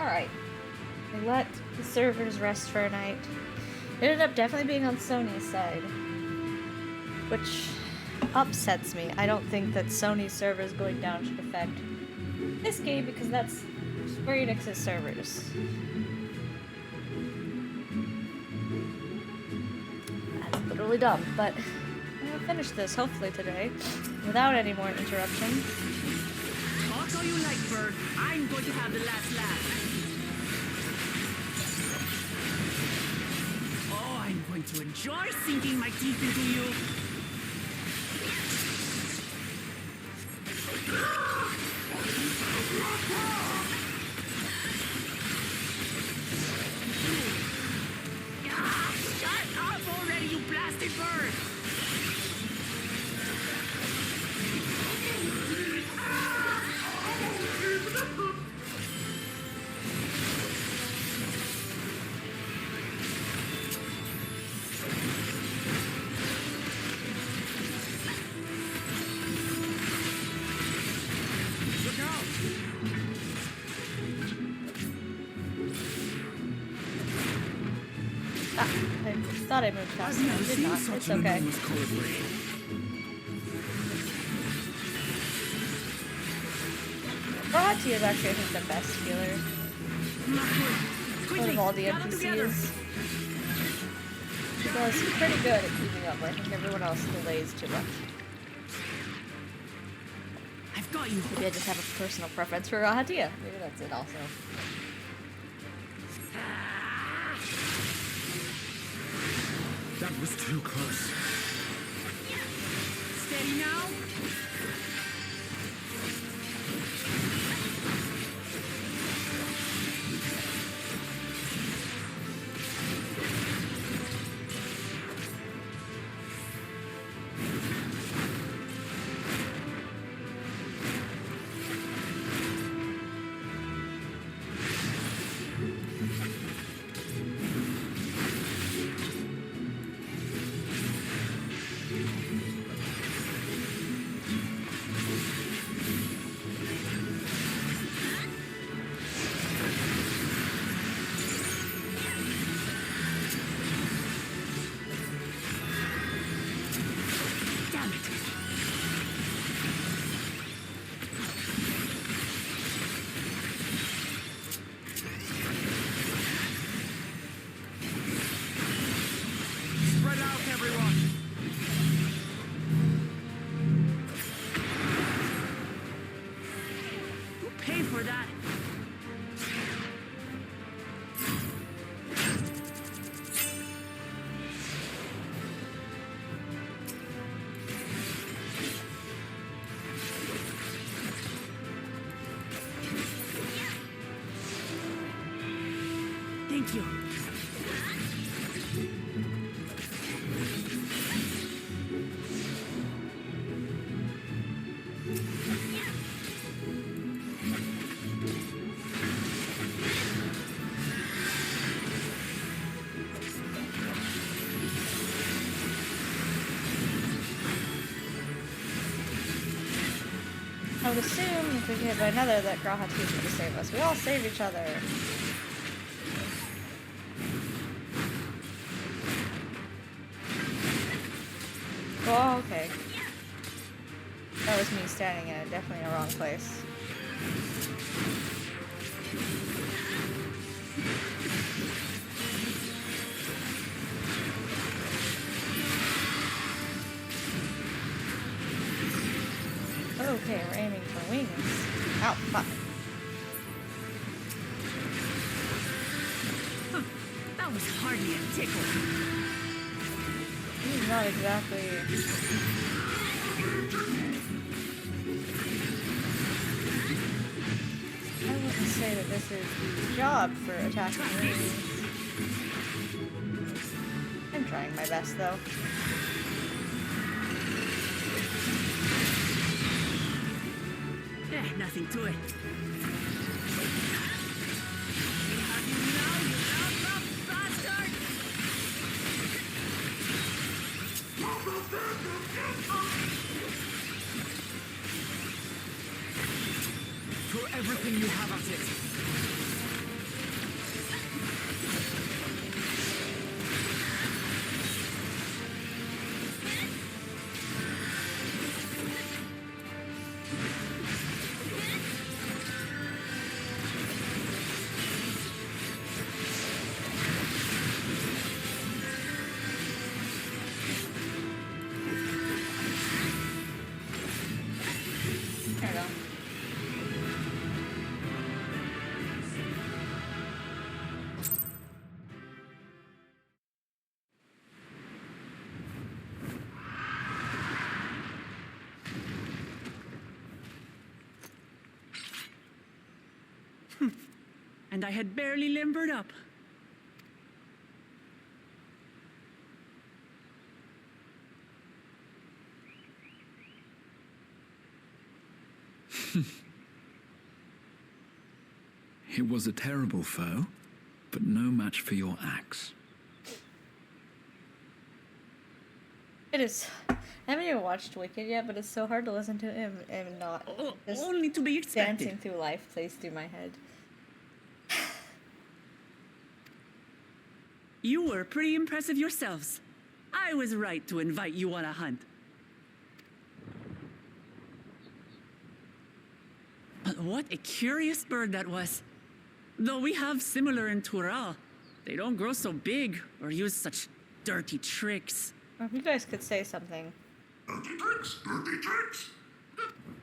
Alright. I let the servers rest for a night. It ended up definitely being on Sony's side, which upsets me. I don't think that Sony's servers going down should affect this game because that's Square Enix's servers. That's literally dumb, but I'm gonna finish this hopefully today without any more interruptions. Talk all you like, Bird. I'm going to have the last laugh. Oh, I'm going to enjoy sinking my teeth into you. Shut up already, you blasted bird! I thought I moved fast enough. I did not. It's okay. Rahati is actually, I think, the best healer out of all the NPCs. She does pretty good at keeping up. I think everyone else delays too much. I've got you. Maybe I just have a personal preference for Rahatia. Maybe that's it also. That was too close. Steady now. Thank you. I would assume if we get hit by another that Grahati is going to save us. We all save each other. Oh, okay. That was me standing in definitely a wrong place. Okay, we're aiming for wings. Ow, fuck. Huh, that was hardly a tickle. He's not exactly... I wouldn't say that this is his job for attacking wings. I'm trying my best, though. Nothing to it. Throw everything you have at it. and I had barely limbered up. It was a terrible foe, but no match for your axe. It is. I haven't even watched Wicked yet, but it's so hard to listen to him and not just Only to be expected. dancing through life plays through my head. You were pretty impressive yourselves. I was right to invite you on a hunt. But what a curious bird that was. Though we have similar in Tural, they don't grow so big or use such dirty tricks. Well, you guys could say something. Dirty tricks! Dirty tricks!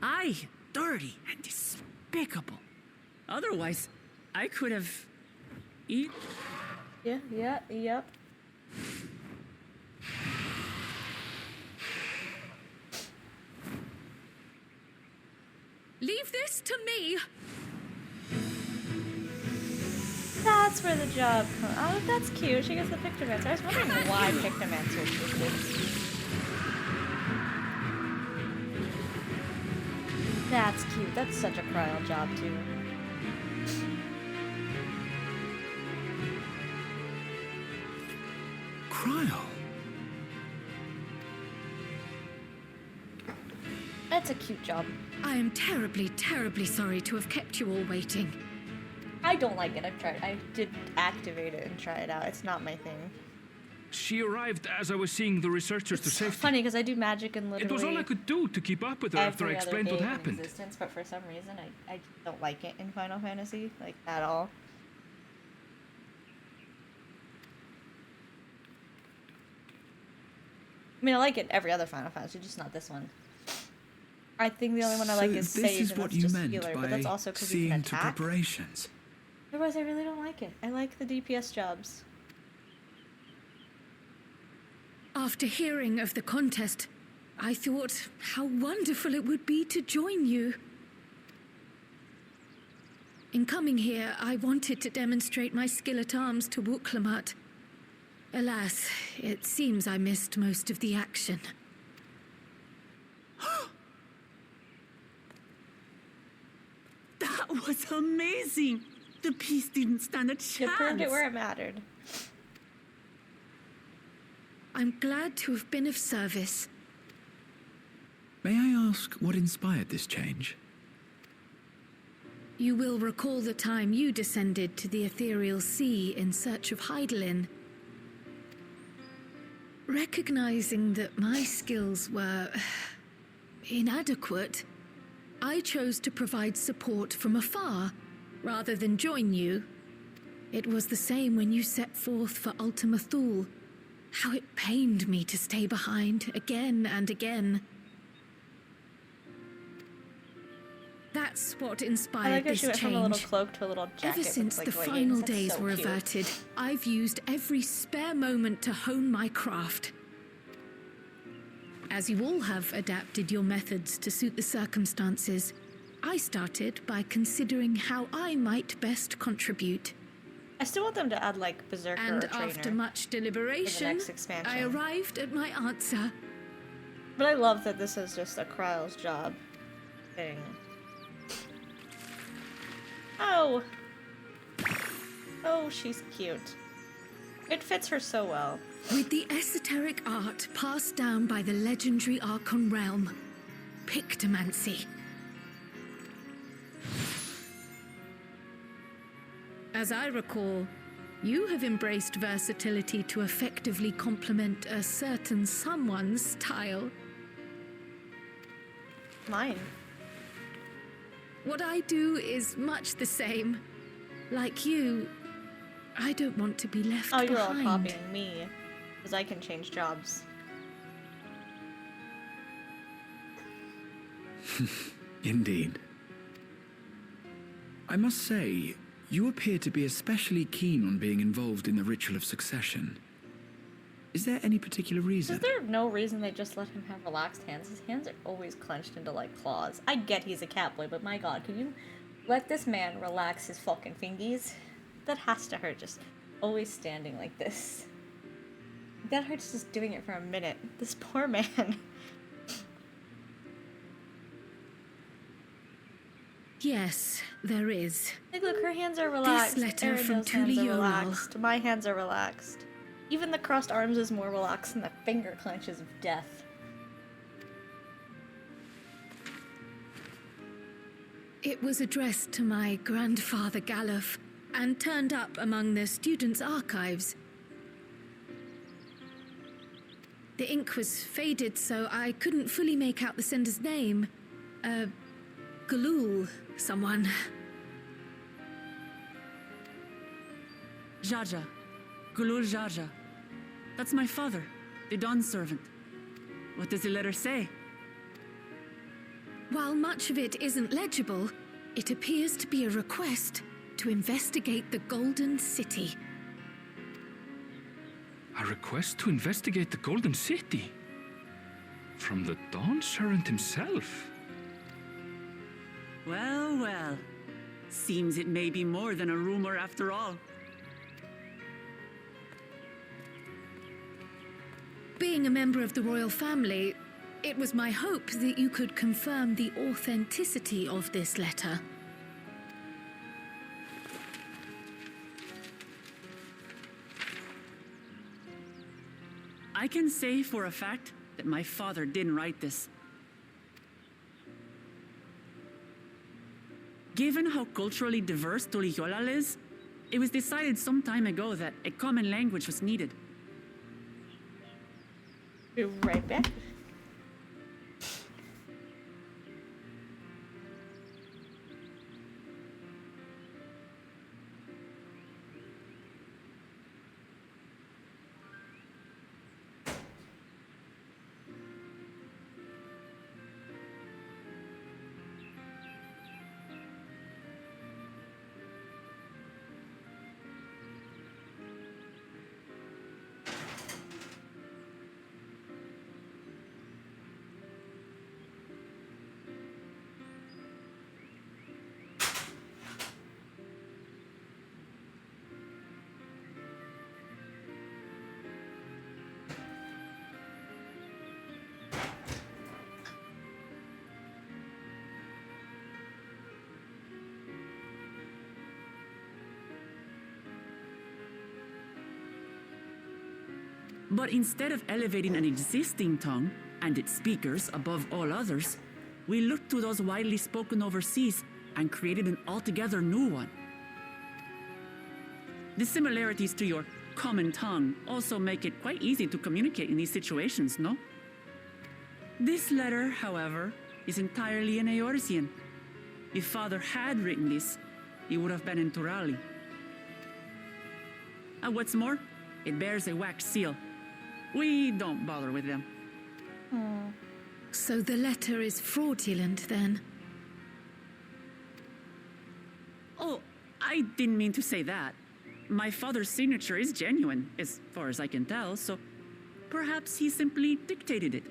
Aye, dirty and despicable. Otherwise, I could have eat. Yep. Leave this to me. That's where the job comes. Oh, that's cute. She gets the Pictomancer. I was wondering why Pictomancer existed. That's cute. That's such a Cryle job, too. Cryle? That's a cute job. I am terribly, terribly sorry to have kept you all waiting. I don't like it. I did activate it and try it out. It's not my thing. She arrived as I was seeing the researchers to It's safety. funny because I do magic and literally It was all I could do to keep up with her after I every other explained what game in happened. existence, but for some reason I don't like it in Final Fantasy, like, at all. I mean, I like it every other Final Fantasy, just not this one. I think the only one I like is this Sage, is and what that's you just meant healer, by but that's also because you can seeing to attack. preparations. Otherwise, I really don't like it. I like the DPS jobs. After hearing of the contest, I thought how wonderful it would be to join you. In coming here, I wanted to demonstrate my skill at arms to Wuklamut. Alas, it seems I missed most of the action. That was amazing. The piece didn't stand a chance. You proved it where it mattered. I'm glad to have been of service. May I ask what inspired this change? You will recall the time you descended to the ethereal sea in search of Heidelin. Recognizing that my skills were inadequate, I chose to provide support from afar rather than join you. It was the same when you set forth for Ultima Thule. How it pained me to stay behind again and again. That's what I inspired like how this she went change. from a little cloak to a little jacket. Ever with, since like, the leggings. final That's days so were cute. averted, I've used every spare moment to hone my craft. As you all have adapted your methods to suit the circumstances, I started by considering how I might best contribute. I still want them to add, like, Berserker And or Trainer. after much deliberation, next expansion. I arrived at my answer. But I love that this is just a Kryle's job thing. Oh! Oh, she's cute. It fits her so well. With the esoteric art passed down by the legendary Archon realm, Pictomancy. As I recall, you have embraced versatility to effectively complement a certain someone's style. Mine. What I do is much the same. Like you, I don't want to be left Oh, you're all behind. copying me. Because I can change jobs. Indeed. I must say, you appear to be especially keen on being involved in the ritual of succession. Is there any particular reason? Is there no reason they just let him have relaxed hands? His hands are always clenched into, like, claws. I get he's a cat boy, but my god, can you Let this man relax his fucking fingies. That has to hurt, just always standing like this. That hurts just doing it for a minute. This poor man. Yes, there is. Like, look, her hands are relaxed. This letter from Ariado's hands are Tuliolal. relaxed. My hands are relaxed. Even the crossed arms is more relaxed than the finger clenches of death. It was addressed to my grandfather Galuf and turned up among the students' archives. The ink was faded, so I couldn't fully make out the sender's name. Galul, someone. Jaja. Gulul Jaja. That's my father, the Dawn servant. What does the letter say? While much of it isn't legible, it appears to be a request to investigate the Golden City. A request to investigate the Golden City? From the Dawn servant himself? Well, well. Seems it may be more than a rumor after all. Being a member of the royal family, it was my hope that you could confirm the authenticity of this letter. I can say for a fact that my father didn't write this. Given how culturally diverse Tuliolal is, it was decided some time ago that a common language was needed. Be right back. But instead of elevating an existing tongue and its speakers above all others, we looked to those widely spoken overseas and created an altogether new one. The similarities to your common tongue also make it quite easy to communicate in these situations, no? This letter, however, is entirely in Eorzean. If Father had written this, he would have been in Turali. And what's more, it bears a wax seal. We don't bother with them. So the letter is fraudulent, then? Oh, I didn't mean to say that. My father's signature is genuine, as far as I can tell, so perhaps he simply dictated it.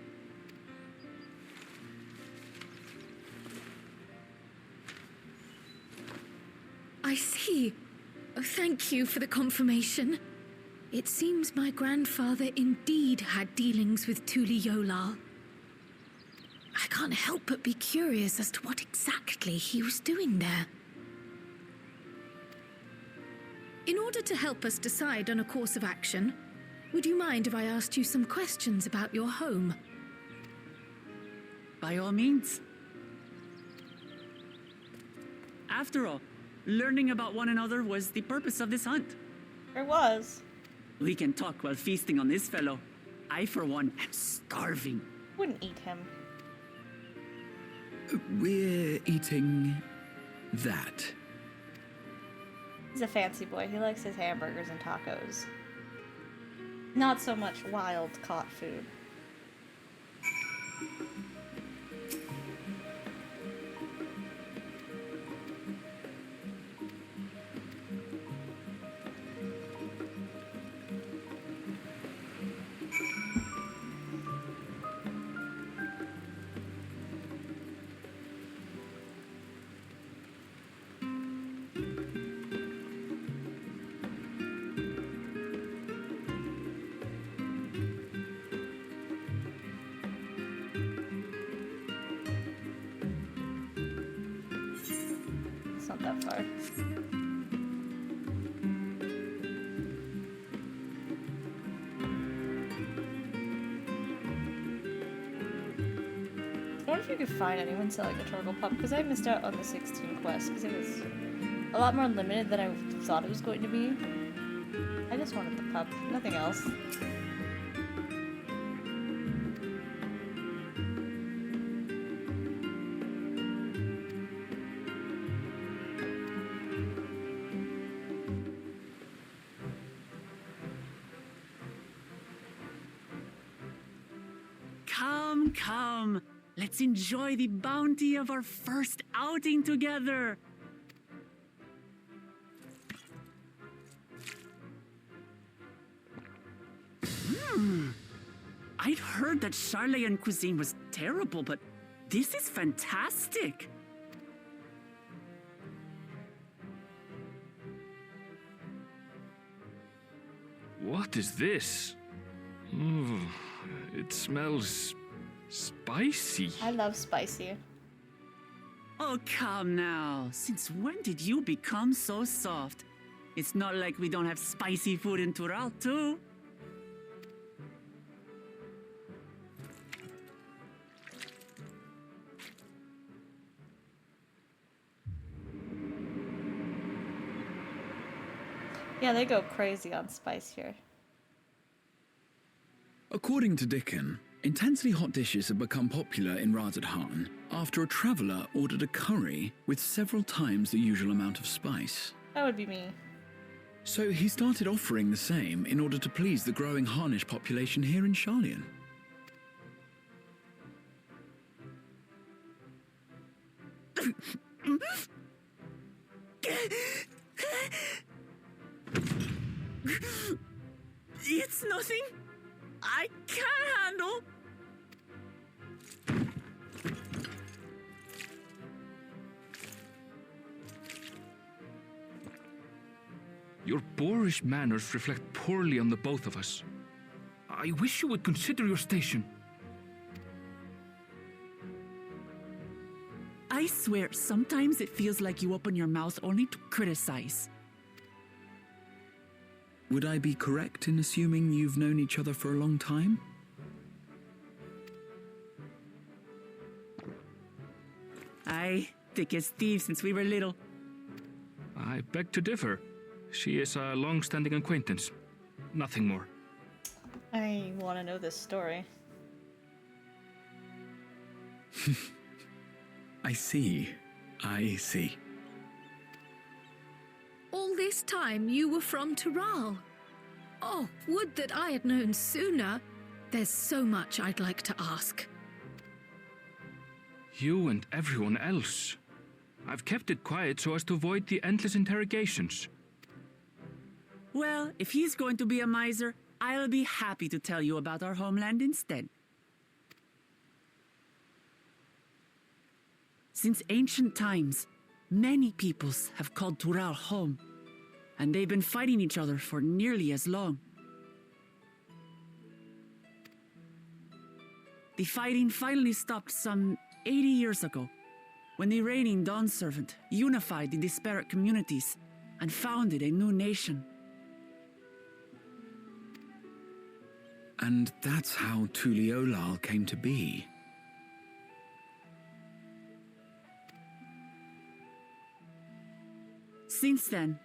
I see. Oh, thank you for the confirmation. It seems my grandfather indeed had dealings with Tuliolal. I can't help but be curious as to what exactly he was doing there. In order to help us decide on a course of action, would you mind if I asked you some questions about your home? By all means. After all, learning about one another was the purpose of this hunt. There was. We can talk while feasting on this fellow. I, for one, am starving. Wouldn't eat him. We're eating that. He's a fancy boy. He likes his hamburgers and tacos. Not so much wild caught food. that far. I wonder if you could find anyone selling a Torgal pup, because I missed out on the 16 quest, because it was a lot more limited than I thought it was going to be. I just wanted the pup, nothing else. Come, come. Let's enjoy the bounty of our first outing together. I'd heard that Charlayan cuisine was terrible, but this is fantastic. What is this? Oh, it smells spicy. I love spicy. Oh, come now. Since when did you become so soft? It's not like we don't have spicy food in Tural, too. Yeah, they go crazy on spice here. According to Dickon, intensely hot dishes have become popular in Razadhan after a traveller ordered a curry with several times the usual amount of spice. That would be me. So he started offering the same in order to please the growing Harnish population here in Charlian. It's nothing I can't handle. Your boorish manners reflect poorly on the both of us. I wish you would consider your station. I swear, sometimes it feels like you open your mouth only to criticize. Would I be correct in assuming you've known each other for a long time? Aye, thick as thieves since we were little. I beg to differ. She is a long-standing acquaintance. Nothing more. I want to know this story. I see. I see. All this time you were from Tural. Oh, would that I had known sooner. There's so much I'd like to ask. You and everyone else. I've kept it quiet so as to avoid the endless interrogations. Well, if he's going to be a miser, I'll be happy to tell you about our homeland instead. Since ancient times, many peoples have called Tural home, and they've been fighting each other for nearly as long. The fighting finally stopped some 80 years ago, when the reigning Dawn Servant unified the disparate communities and founded a new nation. And that's how Tuliolal came to be. Since then,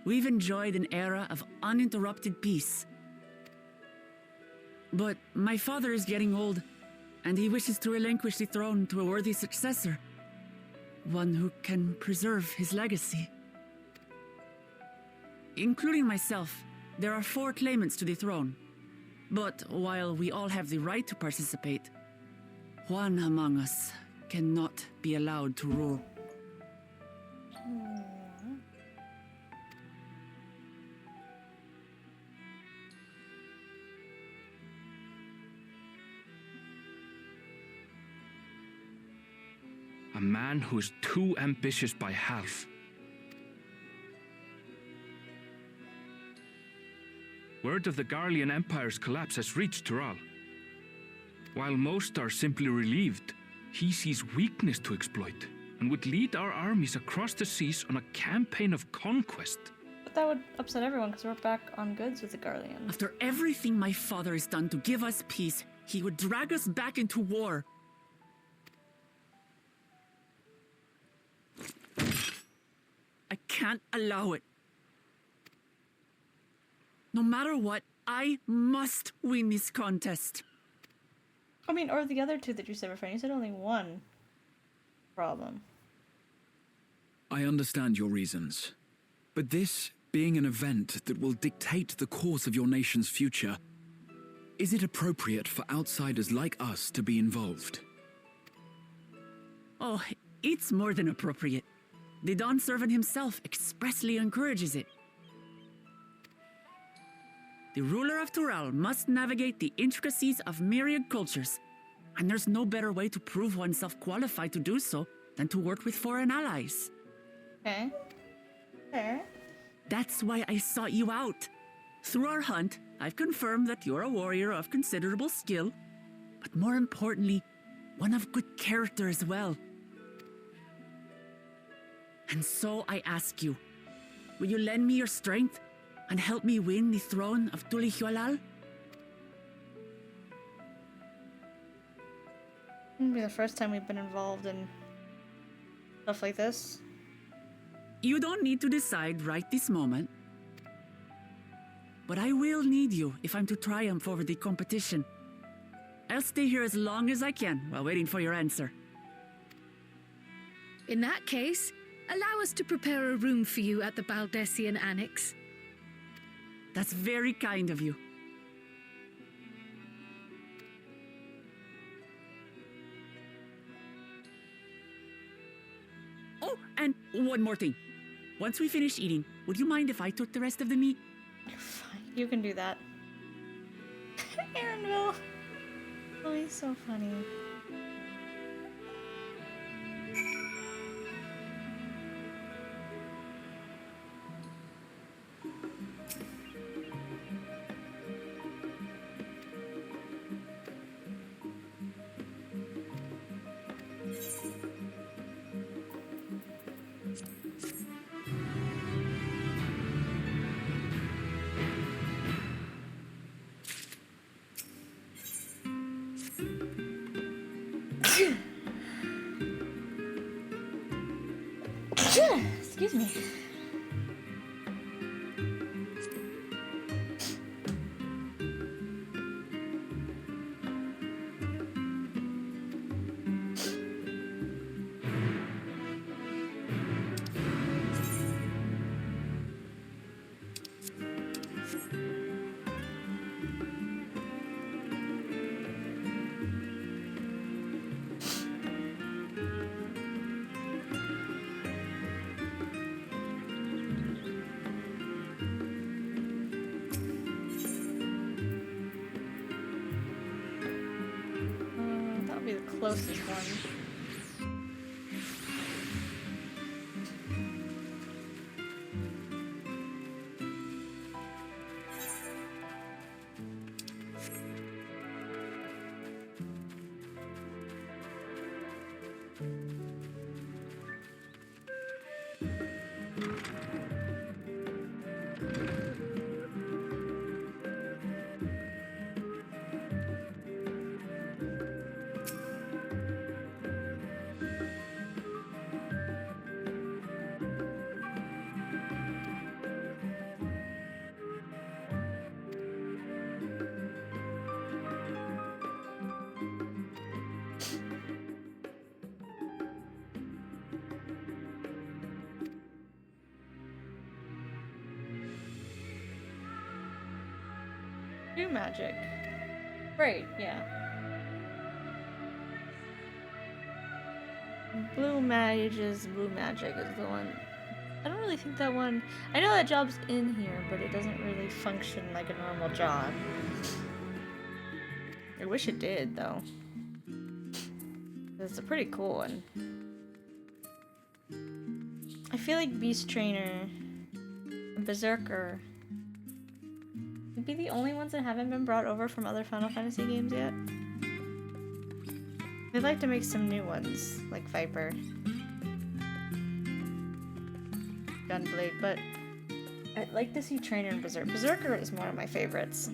we've enjoyed an era of uninterrupted peace. But my father is getting old, and he wishes to relinquish the throne to a worthy successor. One who can preserve his legacy. Including myself, there are 4 claimants to the throne. But while we all have the right to participate, one among us cannot be allowed to rule. A man who is too ambitious by half. Word of the Garlean Empire's collapse has reached Tural. While most are simply relieved, he sees weakness to exploit and would lead our armies across the seas on a campaign of conquest. But that would upset everyone because we're back on goods with the Guardians. After everything my father has done to give us peace, he would drag us back into war. I can't allow it. No matter what, I must win this contest. I mean, or the other two that you said were fine. You said only one problem. I understand your reasons, but this being an event that will dictate the course of your nation's future, is it appropriate for outsiders like us to be involved? Oh, it's more than appropriate. The Dawn Servant himself expressly encourages it. The ruler of Tural must navigate the intricacies of myriad cultures, and there's no better way to prove oneself qualified to do so than to work with foreign allies. Okay. Fair. That's why I sought you out. Through our hunt, I've confirmed that you're a warrior of considerable skill, but more importantly, one of good character as well. And so I ask you, will you lend me your strength and help me win the throne of Tulihualal? It'll be the first time we've been involved in stuff like this. You don't need to decide right this moment. But I will need you if I'm to triumph over the competition. I'll stay here as long as I can while waiting for your answer. In that case, allow us to prepare a room for you at the Baldessian Annex. That's very kind of you. Oh, and one more thing. Once we finish eating, would you mind if I took the rest of the meat? Fine, you can do that. Aaronville. Oh, he's so funny. Excuse me. That'll be the closest one. Do magic. Right, yeah. Blue magic is the one. I don't really think that one. I know that job's in here, but it doesn't really function like a normal job. I wish it did, though. It's a pretty cool one. I feel like Beast Trainer and Berserker would be the only ones that haven't been brought over from other Final Fantasy games yet. I'd like to make some new ones, like Viper. Gunblade, but I'd like to see Trainer and Berserk. Berserker is one of my favorites.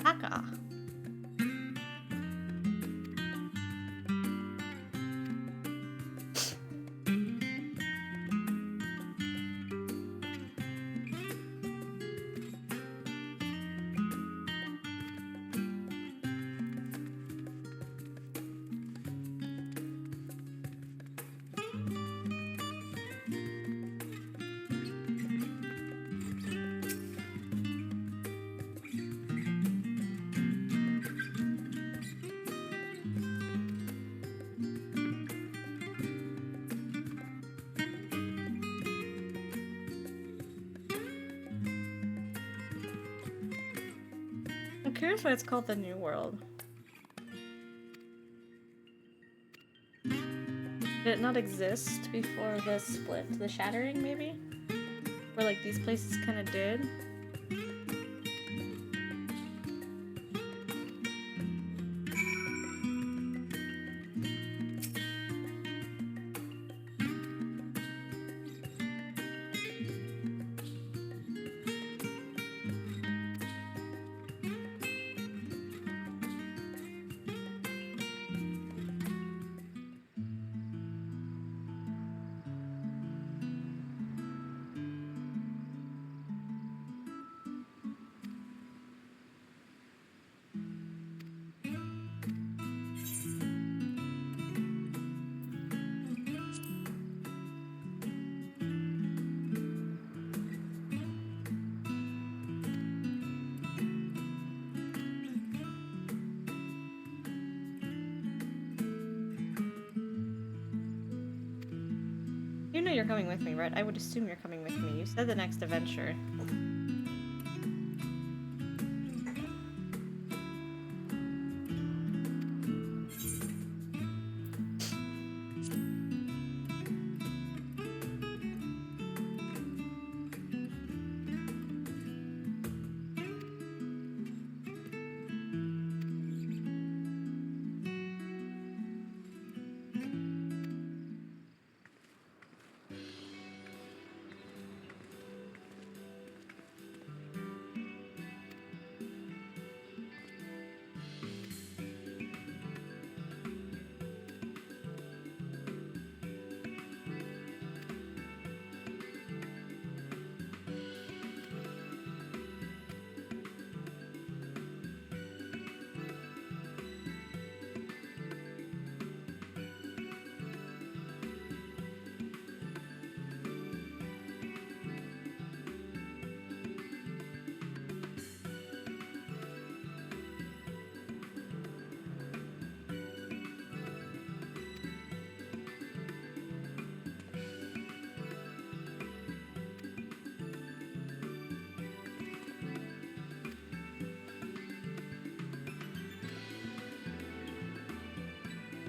Taka. I'm curious why it's called the New World. Did it not exist before the split, the shattering maybe? Where like these places kind of did? You know you're coming with me, right? I would assume you're coming with me. You said the next adventure.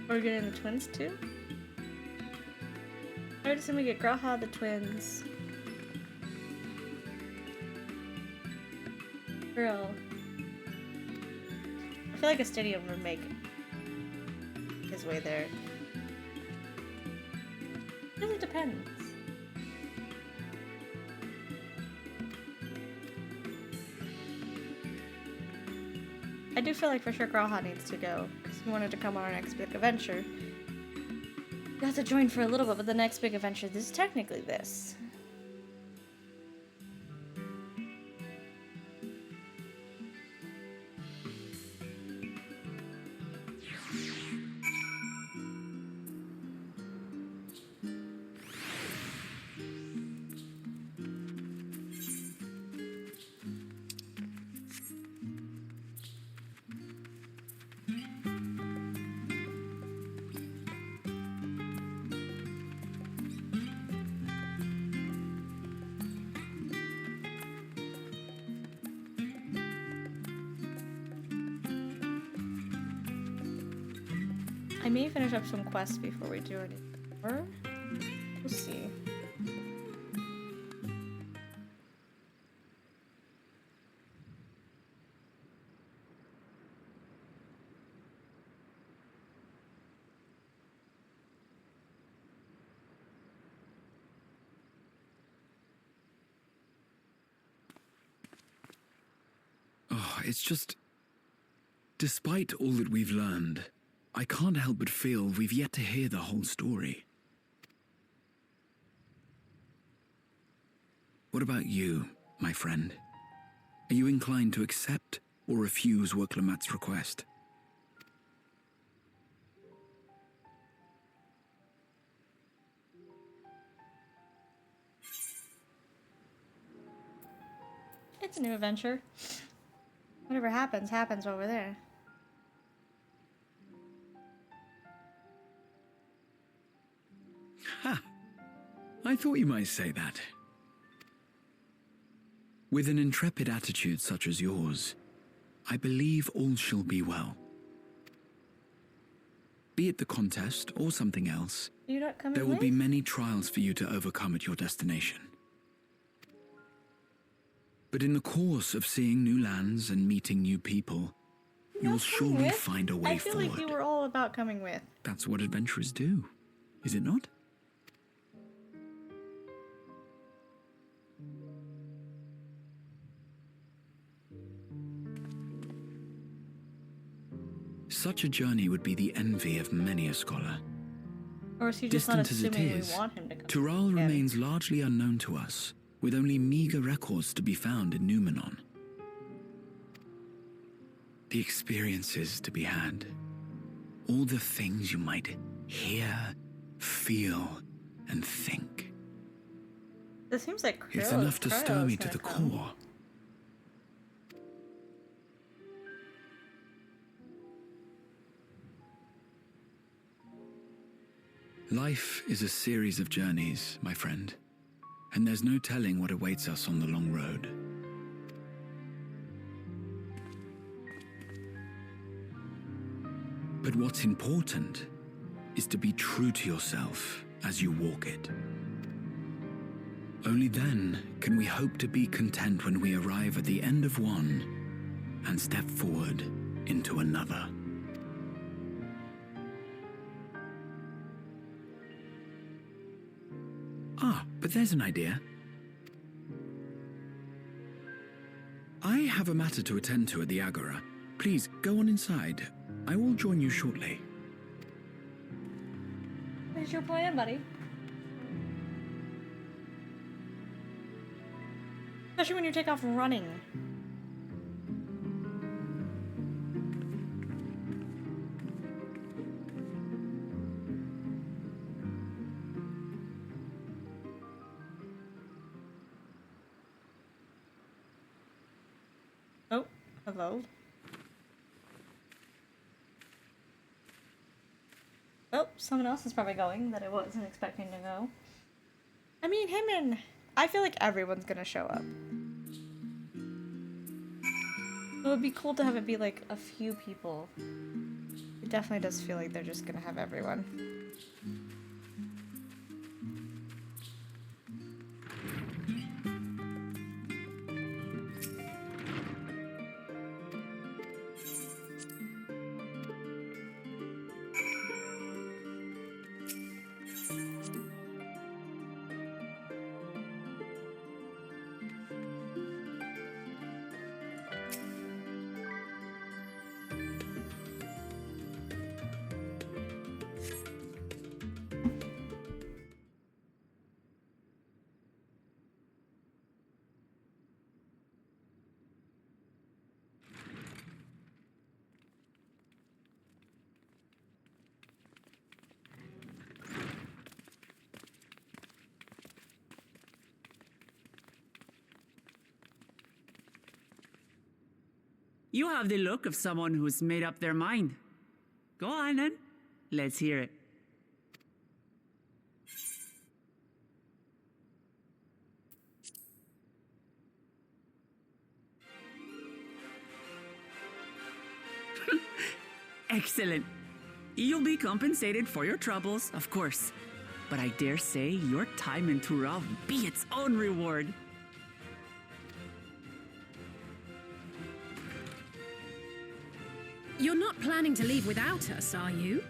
We're getting the twins too? I would assume we get Graha, the twins. Girl. I feel like a stadium would make his way there. It really depends. I do feel like for sure Graha needs to go, because he wanted to come on our next big adventure. We have to join for a little bit, but the next big adventure, this is technically this. I may finish up some quests before we do any more. We'll see. Oh, it's just... Despite all that we've learned, I can't help but feel we've yet to hear the whole story. What about you, my friend? Are you inclined to accept or refuse Worklamat's request? It's a new adventure. Whatever happens, happens over there. Ha! I thought you might say that. With an intrepid attitude such as yours, I believe all shall be well. Be it the contest or something else, You're not coming there will with? be many trials for you to overcome at your destination. But in the course of seeing new lands and meeting new people, You're you'll not coming surely with? find a way I feel forward. like you were all about coming with. That's what adventurers do, is it not? Such a journey would be the envy of many a scholar. Or is he just not Distant as it assuming we is, want him to come? Tural Yeah. remains largely unknown to us, with only meager records to be found in Numenon. The experiences to be had, all the things you might hear, feel, and think. This seems like It's enough to stir me to gonna the come. core. Life is a series of journeys, my friend, and there's no telling what awaits us on the long road. But what's important is to be true to yourself as you walk it. Only then can we hope to be content when we arrive at the end of one and step forward into another. Ah, but there's an idea. I have a matter to attend to at the Agora. Please, go on inside. I will join you shortly. What is your plan, buddy? Especially when you take off running. Oh, hello. Oh, someone else is probably going that I wasn't expecting to go. I mean, him and... I feel like everyone's gonna show up. It would be cool to have it be like a few people. It definitely does feel like they're just gonna have everyone. You have the look of someone who's made up their mind. Go on then. Let's hear it. Excellent. You'll be compensated for your troubles, of course. But I dare say your time in Tural will be its own reward. You're not planning to leave without us, are you?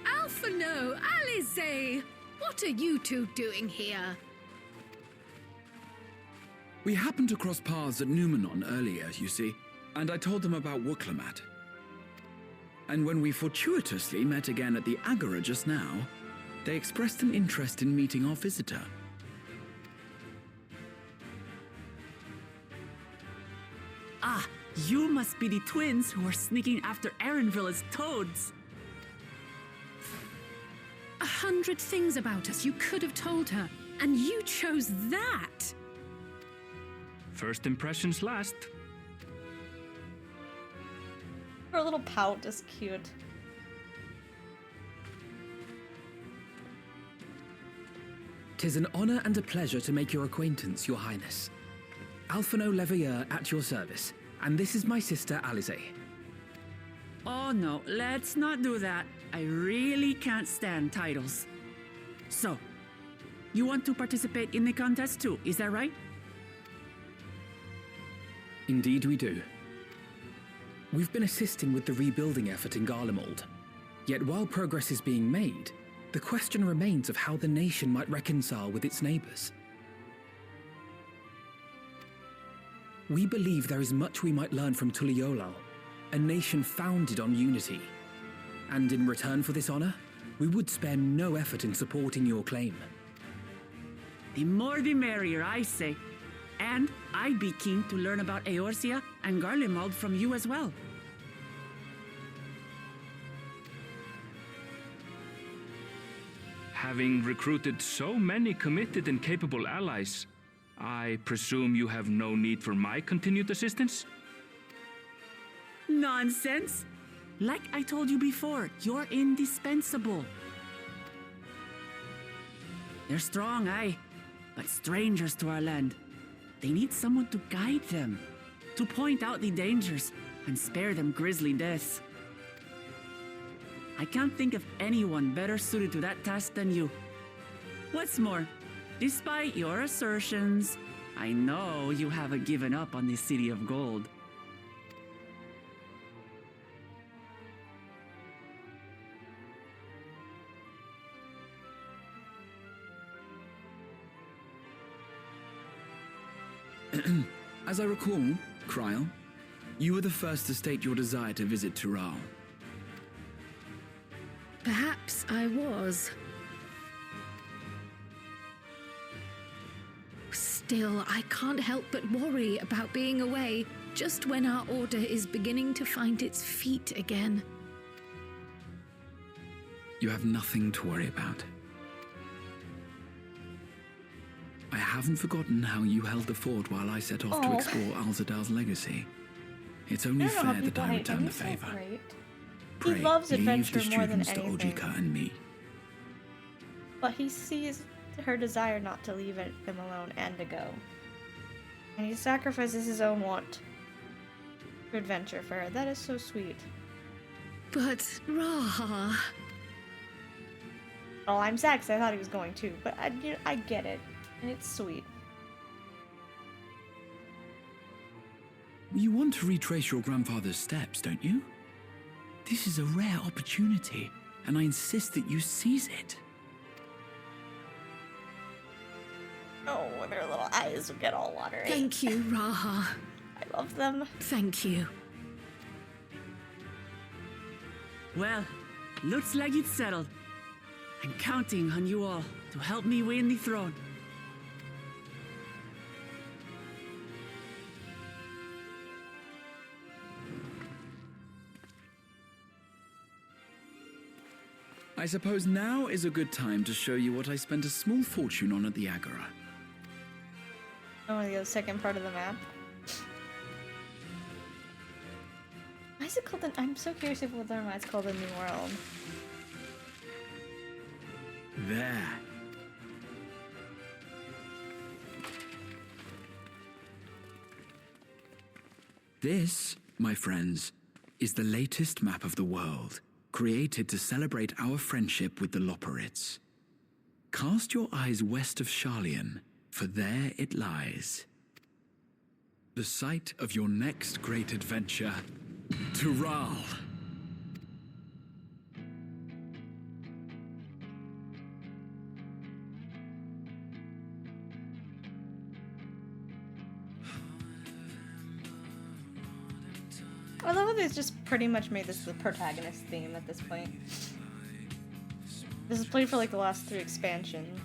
Alphino, Alize! What are you two doing here? We happened to cross paths at Numenon earlier, you see, and I told them about Wooklamat. And when we fortuitously met again at the Agora just now, they expressed an interest in meeting our visitor. Ah, you must be the twins who are sneaking after Erenville as toads. 100 things about us you could have told her, and you chose that! First impressions last. Her little pout is cute. "'Tis an honor and a pleasure to make your acquaintance, Your Highness. Alphino Leveilleur at your service, and this is my sister Alize." Oh no, let's not do that. I really can't stand titles. So, you want to participate in the contest too, is that right? Indeed we do. We've been assisting with the rebuilding effort in Garlemald. Yet while progress is being made, the question remains of how the nation might reconcile with its neighbors. We believe there is much we might learn from Tuliolal, a nation founded on unity. And in return for this honor, we would spare no effort in supporting your claim. The more the merrier, I say. And I'd be keen to learn about Eorzea and Garlemald from you as well. Having recruited so many committed and capable allies, I presume you have no need for my continued assistance? Nonsense! Like I told you before, you're indispensable. They're strong, aye, but strangers to our land. They need someone to guide them, to point out the dangers and spare them grisly deaths. I can't think of anyone better suited to that task than you. What's more, despite your assertions, I know you haven't given up on the City of Gold. As I recall, Kryl, you were the first to state your desire to visit Tural. Perhaps I was. Still, I can't help but worry about being away just when our order is beginning to find its feet again. You have nothing to worry about. I haven't forgotten how you held the fort while I set off to explore Alzadal's legacy. It's only fair that I return the favor. He loves leave adventure the more than students to anything. Ojika and me. But he sees her desire not to leave him alone and to go. And he sacrifices his own want to adventure for her. That is so sweet. But, Raha... Oh, I'm sad because I thought he was going to, but I get it. And it's sweet. You want to retrace your grandfather's steps, don't you? This is a rare opportunity, and I insist that you seize it. Oh, their little eyes would get all watery. Thank you, Raha. I love them. Thank you. Well, looks like it's settled. I'm counting on you all to help me win the throne. I suppose now is a good time to show you what I spent a small fortune on at the Agora. I want to go to the second part of the map. Why is it called I'm so curious if whether or not it's called the New World. There. This, my friends, is the latest map of the world, created to celebrate our friendship with the Loporrits. Cast your eyes west of Sharlayan, for there it lies. The site of your next great adventure, Tural. I love how they just pretty much made this the protagonist theme at this point. This is played for like the last 3 expansions.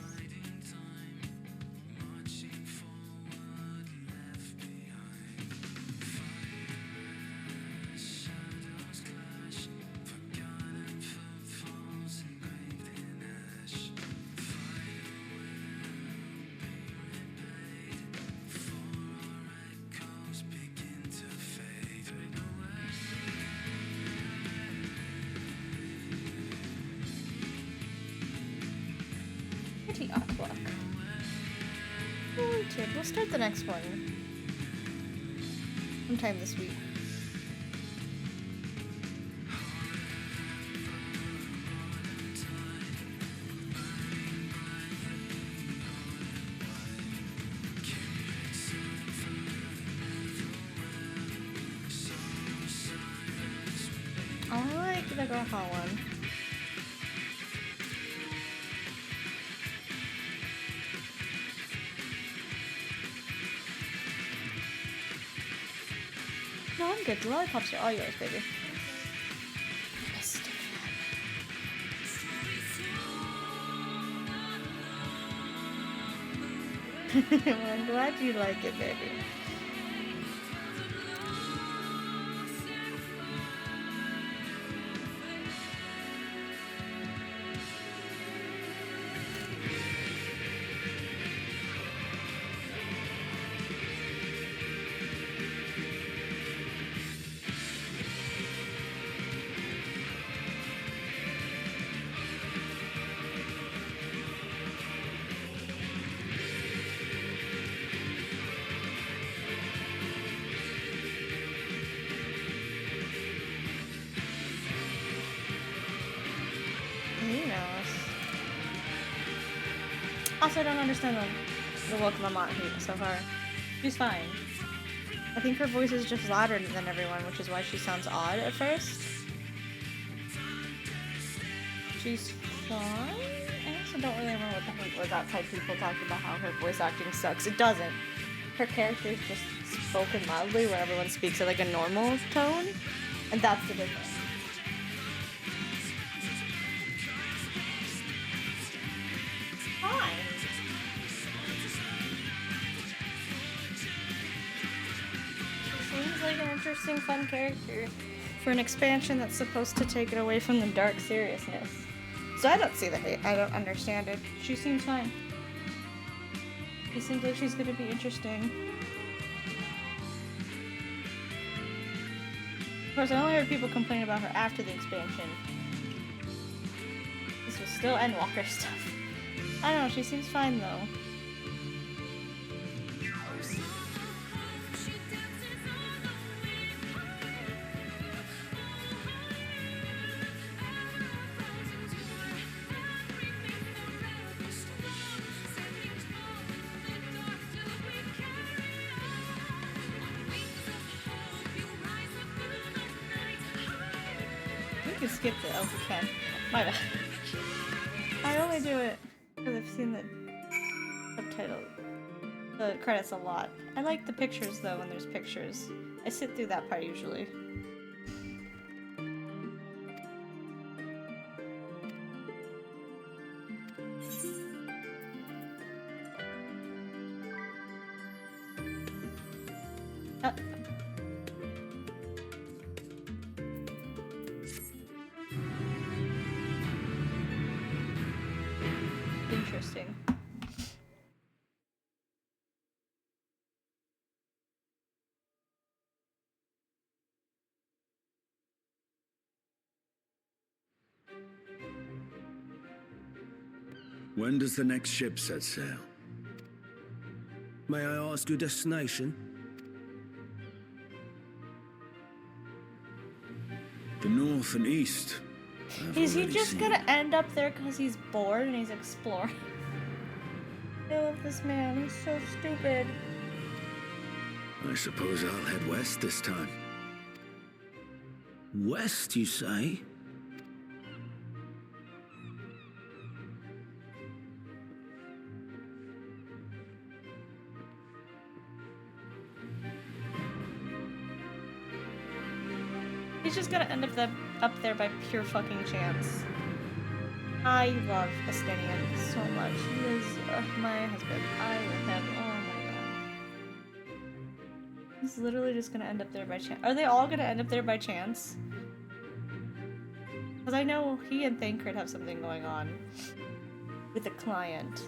Pretty artwork. Oh, kid, we'll start the next one sometime this week. I like the Groha one. No, I'm good. The lollipops are all yours, baby. Well, I'm glad you like it, baby. He knows. Also, I don't understand the look of Lamont so far. She's fine. I think her voice is just louder than everyone, which is why she sounds odd at first. She's fine? I also don't really remember what the heck was outside people talking about how her voice acting sucks. It doesn't. Her character is just spoken loudly where everyone speaks at like a normal tone, and that's the difference. Fine. Seems like an interesting, fun character for an expansion that's supposed to take it away from the dark seriousness. So I don't see the hate. I don't understand it. She seems fine. She seems like she's gonna be interesting. Of course, I only heard people complain about her after the expansion. This was still Endwalker stuff. I don't know, she seems fine though. We can skip it. Oh, we can. My bad. I only do it because I've seen the subtitle, the credits a lot. I like the pictures though when there's pictures. I sit through that part usually. Interesting. When does the next ship set sail? May I ask your destination? The north and east. Is he just gonna end up there because he's bored and he's exploring? I love this man, he's so stupid. I suppose I'll head west this time. West, you say? He's just gonna end up there by pure fucking chance. I love Estinian so much. He is my husband. I love him. Oh my god. He's literally just gonna end up there by chance. Are they all gonna end up there by chance? Because I know he and Thancred have something going on with a client.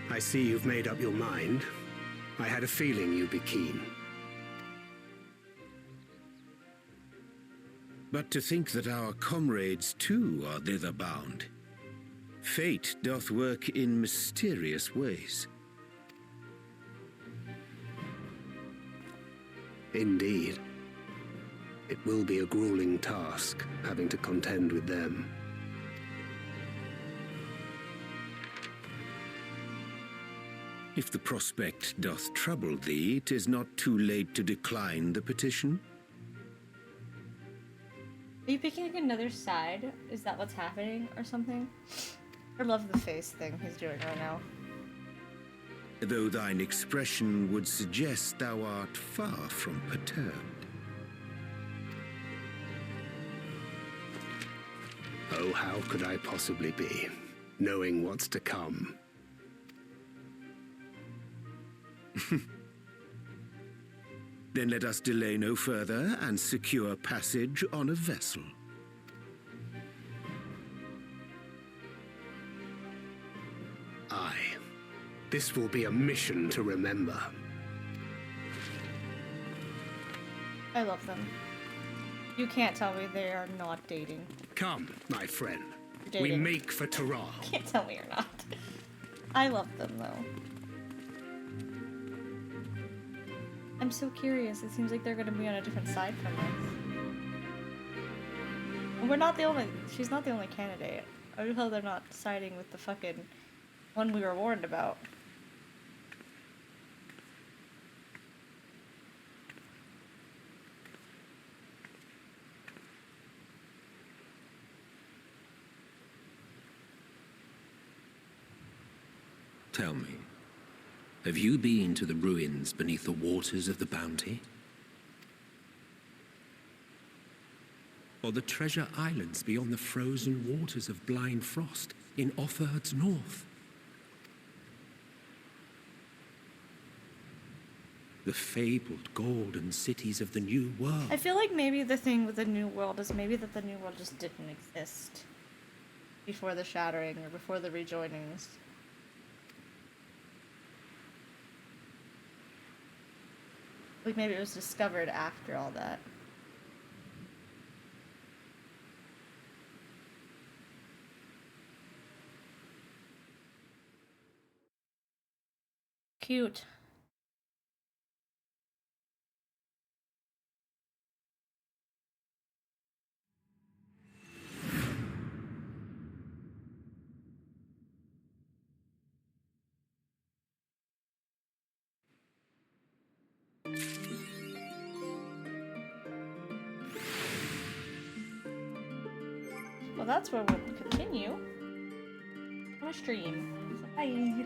I see you've made up your mind. I had a feeling you'd be keen. But to think that our comrades too are thither bound. Fate doth work in mysterious ways. Indeed. It will be a grueling task, having to contend with them. If the prospect doth trouble thee, 'tis not too late to decline the petition. Are you picking another side? Is that what's happening or something? I love the face thing he's doing right now. Though thine expression would suggest thou art far from perturbed. Oh, how could I possibly be, knowing what's to come? Then let us delay no further and secure passage on a vessel. Aye. This will be a mission to remember. I love them. You can't tell me they are not dating. Come, my friend. Dating. We make for Taral. Can't tell me you're not. I love them though. I'm so curious. It seems like they're gonna be on a different side from us. And we're not the only. She's not the only candidate. I don't know how they're not siding with the fucking one we were warned about. Tell me, have you been to the ruins beneath the waters of the Bounty? Or the treasure islands beyond the frozen waters of Blind Frost in Offerd's north? The fabled golden cities of the New World. I feel like maybe the thing with the New World is maybe that the New World just didn't exist before the Shattering or before the Rejoinings. Like maybe it was discovered after all that. Cute. Well, that's where we'll continue on a stream. So, bye.